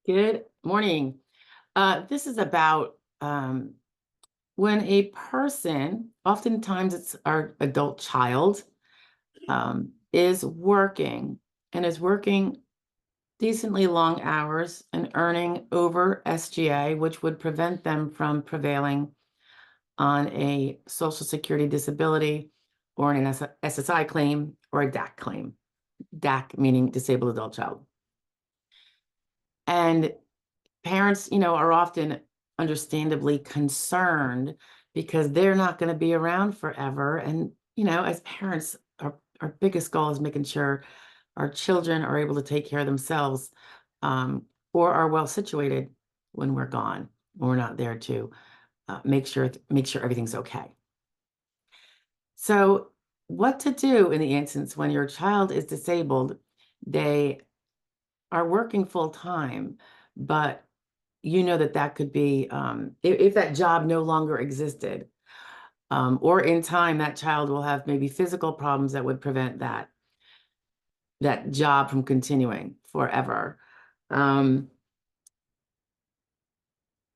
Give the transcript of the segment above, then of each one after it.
Good morning. This is about when a person, oftentimes it's our adult child, is working and is working decently long hours and earning over SGA, which would prevent them from prevailing on a Social Security disability or an SSI claim or a DAC claim. DAC meaning disabled adult child. And parents, are often understandably concerned because they're not going to be around forever. And, as parents, our biggest goal is making sure our children are able to take care of themselves, or are well situated when we're gone, when we're not there to make sure everything's okay. So what to do in the instance when your child is disabled, they are working full time, but that could be, if that job no longer existed, or in time that child will have maybe physical problems that would prevent that job from continuing forever.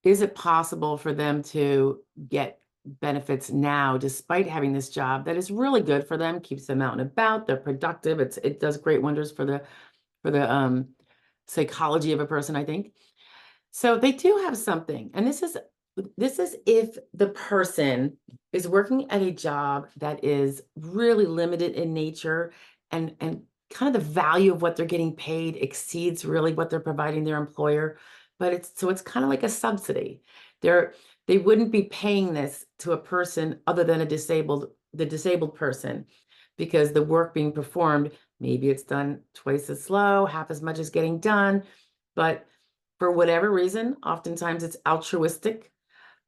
Is it possible for them to get benefits now despite having this job that is really good for them, keeps them out and about, they're productive, it does great wonders for the psychology of a person, I think. So they do have something, and this is if the person is working at a job that is really limited in nature, and kind of the value of what they're getting paid exceeds really what they're providing their employer, but it's kind of like a subsidy. They wouldn't be paying this to a person other than the disabled person, because the work being performed, maybe it's done twice as slow, half as much as getting done, but for whatever reason, oftentimes it's altruistic.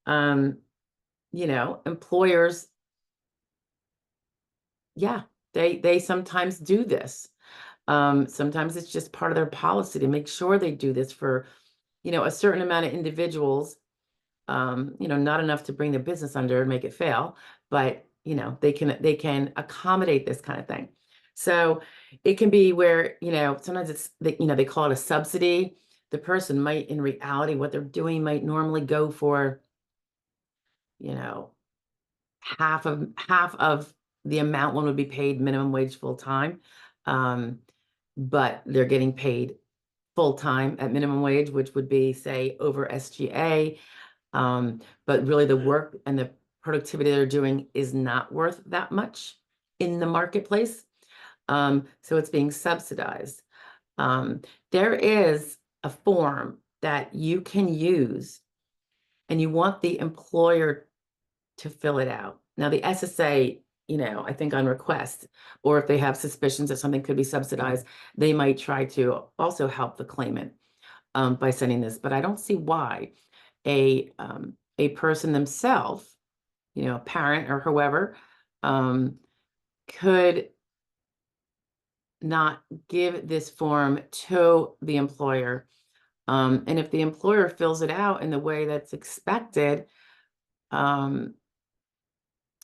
Um, Employers, yeah, they sometimes do this. Sometimes it's just part of their policy to make sure they do this for, a certain amount of individuals. Not enough to bring the business under and make it fail, but they can accommodate this kind of thing. So it can be where, sometimes they call it a subsidy. The person might, in reality, what they're doing might normally go for, you know, half of the amount one would be paid minimum wage full time. But they're getting paid full time at minimum wage, which would be, say, over SGA. But really the work and the productivity they're doing is not worth that much in the marketplace. So it's being subsidized. There is a form that you can use, and you want the employer to fill it out. Now, the SSA, I think on request, or if they have suspicions that something could be subsidized, they might try to also help the claimant by sending this. But I don't see why a person themselves, a parent or whoever, could not give this form to the employer. And if the employer fills it out in the way that's expected, um,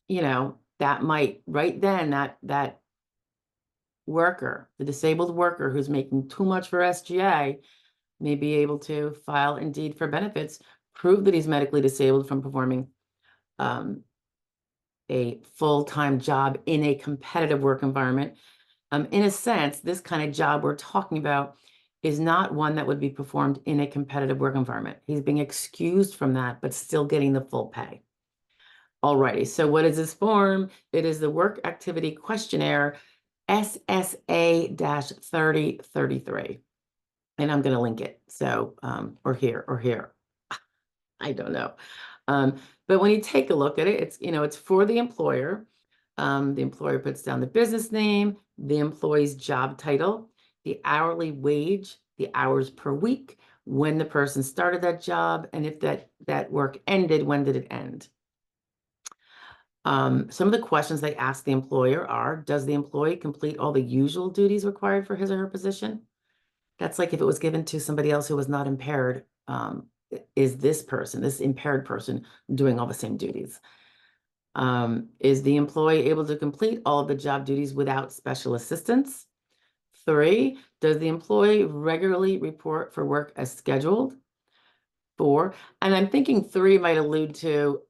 that might, right then, that worker, the disabled worker who's making too much for SGA, may be able to file Indeed for benefits, prove that he's medically disabled from performing a full-time job in a competitive work environment. In a sense, this kind of job we're talking about is not one that would be performed in a competitive work environment. He's being excused from that, but still getting the full pay. Alrighty, so what is this form? It is the Work Activity Questionnaire, SSA-3033. And I'm going to link it. So, or here. I don't know. But when you take a look at it, it's for the employer. The employer puts down the business name, the employee's job title, the hourly wage, the hours per week, when the person started that job, and if that work ended, when did it end? Some of the questions they ask the employer are, does the employee complete all the usual duties required for his or her position? That's like if it was given to somebody else who was not impaired, is this impaired person, doing all the same duties? Is the employee able to complete all of the job duties without special assistance? 3, does the employee regularly report for work as scheduled? 4, and I'm thinking 3 might allude to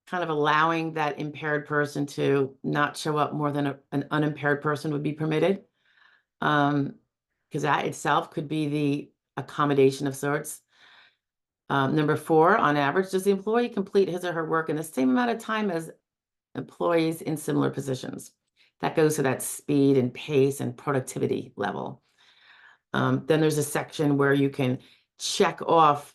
kind of allowing that impaired person to not show up more than an unimpaired person would be permitted. Because that itself could be the accommodation of sorts. Number 4, on average, does the employee complete his or her work in the same amount of time as employees in similar positions? That goes to that speed and pace and productivity level. Then there's a section where you can check off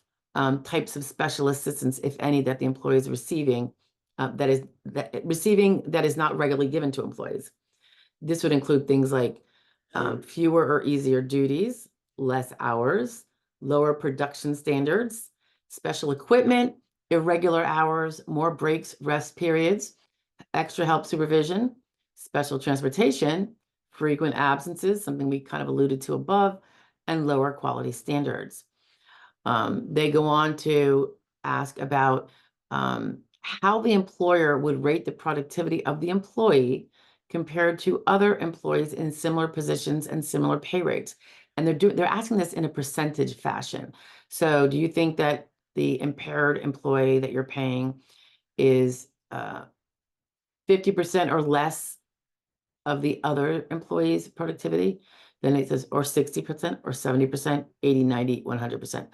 types of special assistance, if any, that the employee is receiving, that is not regularly given to employees. This would include things like fewer or easier duties, less hours, lower production standards, special equipment, irregular hours, more breaks, rest periods, extra help supervision, special transportation, frequent absences, something we kind of alluded to above, and lower quality standards. They go on to ask about how the employer would rate the productivity of the employee compared to other employees in similar positions and similar pay rates. And they're asking this in a percentage fashion. So do you think that the impaired employee that you're paying is 50% or less of the other employees' productivity? Then it says, or 60% or 70%, 80, 90, 100%.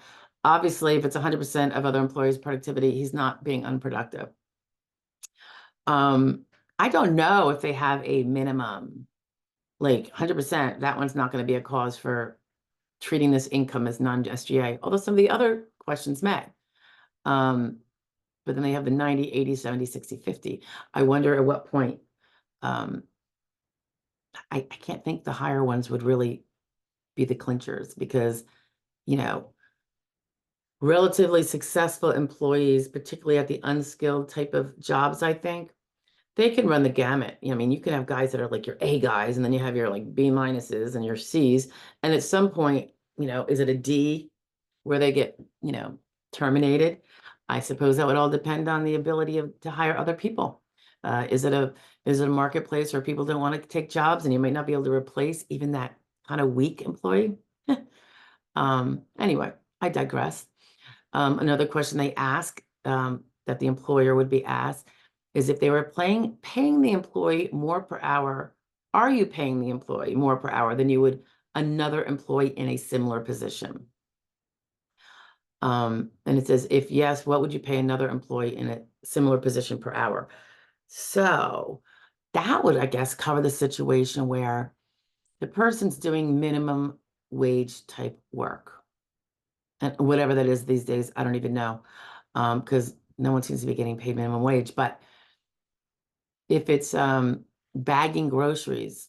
Obviously, if it's 100% of other employees' productivity, he's not being unproductive. I don't know if they have a minimum, like 100%, that one's not going to be a cause for treating this income as non-SGA, although some of the other questions may. But then they have the 90, 80, 70, 60, 50. I wonder at what point, I can't think the higher ones would really be the clinchers because, you know, relatively successful employees, particularly at the unskilled type of jobs, I think, they can run the gamut. I mean, you can have guys that are like your A guys, and then you have your like B minuses and your C's. And at some point, is it a D where they get, terminated? I suppose that would all depend on the ability to hire other people. Is it a marketplace where people don't want to take jobs and you might not be able to replace even that kind of weak employee? Anyway, I digress. Another question they ask that the employer would be asked is if they were paying the employee more per hour, are you paying the employee more per hour than you would another employee in a similar position? And it says, if yes, what would you pay another employee in a similar position per hour? So that would, I guess, cover the situation where the person's doing minimum wage type work. And whatever that is these days, I don't even know, because no one seems to be getting paid minimum wage. But if it's bagging groceries,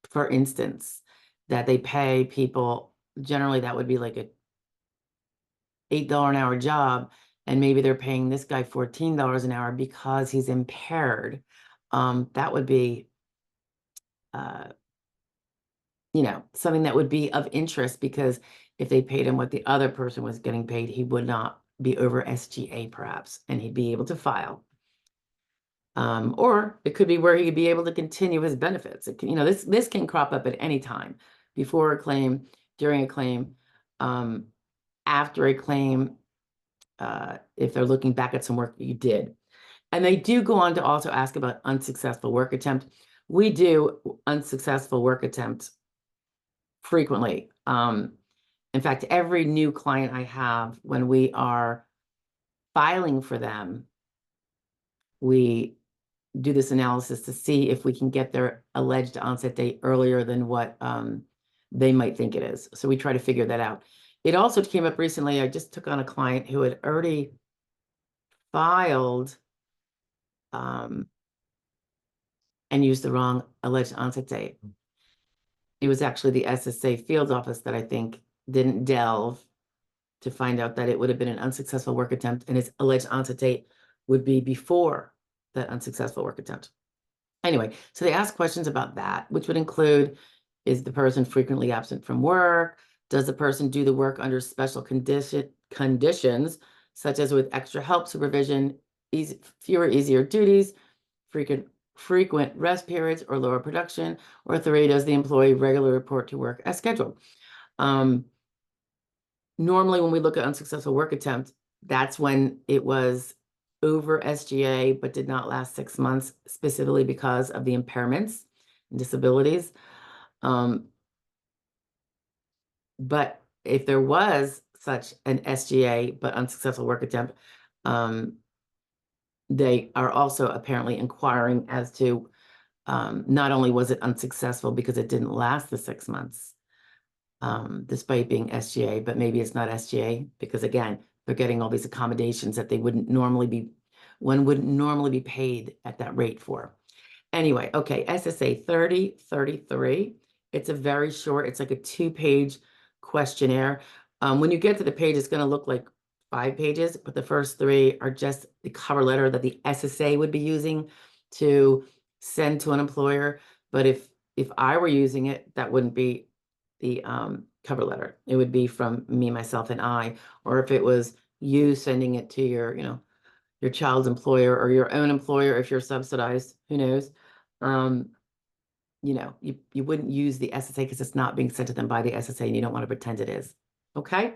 for instance, that they pay people, generally that would be like a $8 an hour job, and maybe they're paying this guy $14 an hour because he's impaired. That would be, something that would be of interest, because if they paid him what the other person was getting paid, he would not be over SGA perhaps, and he'd be able to file. Or it could be where he could be able to continue his benefits. It can, this can crop up at any time, before a claim, during a claim, after a claim, if they're looking back at some work you did. And they do go on to also ask about unsuccessful work attempt. We do unsuccessful work attempts frequently. In fact, every new client I have, when we are filing for them, we do this analysis to see if we can get their alleged onset date earlier than what they might think it is. So we try to figure that out. It also came up recently. I just took on a client who had already filed and used the wrong alleged onset date. It was actually the SSA field office that I think didn't delve to find out that it would have been an unsuccessful work attempt, and his alleged onset date would be before that unsuccessful work attempt. Anyway, so they ask questions about that, which would include, is the person frequently absent from work? Does the person do the work under special conditions, such as with extra help supervision, fewer, easier duties, frequent rest periods or lower production, or 3, does the employee regularly report to work as scheduled? Normally when we look at unsuccessful work attempt, that's when it was over SGA, but did not last 6 months, specifically because of the impairments and disabilities. But if there was such an SGA, but unsuccessful work attempt, they are also apparently inquiring as to not only was it unsuccessful because it didn't last the 6 months, despite being SGA, but maybe it's not SGA because, again, they're getting all these accommodations that one wouldn't normally be paid at that rate for. Anyway, okay, SSA 3033. It's a very short, it's like a 2-page questionnaire. When you get to the page, it's going to look like 5 pages, but the first 3 are just the cover letter that the SSA would be using to send to an employer. But if I were using it, that wouldn't be the cover letter. It would be from me, myself, and I. Or if it was you sending it to your, your child's employer or your own employer, if you're subsidized, who knows? You wouldn't use the SSA because it's not being sent to them by the SSA and you don't want to pretend it is. Okay.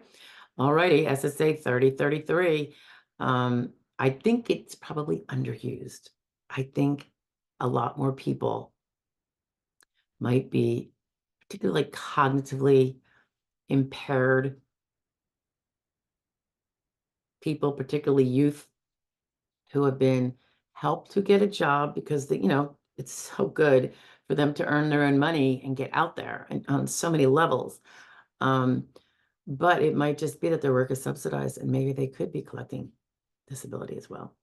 All righty. SSA 3033. I think it's probably underused. I think a lot more people might be particularly cognitively impaired people, particularly youth, who have been helped to get a job because it's so good for them to earn their own money and get out there and on so many levels. But it might just be that their work is subsidized and maybe they could be collecting disability as well.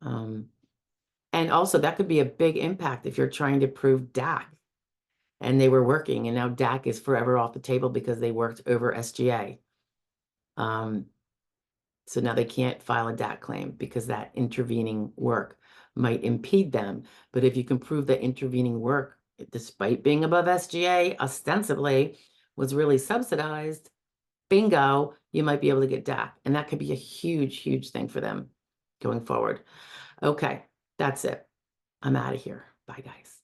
And also that could be a big impact if you're trying to prove DAC and they were working and now DAC is forever off the table because they worked over SGA. So now they can't file a DAC claim because that intervening work might impede them. But if you can prove that intervening work, despite being above SGA, ostensibly was really subsidized, bingo, you might be able to get DAC. And that could be a huge, huge thing for them going forward. Okay, that's it. I'm out of here. Bye, guys.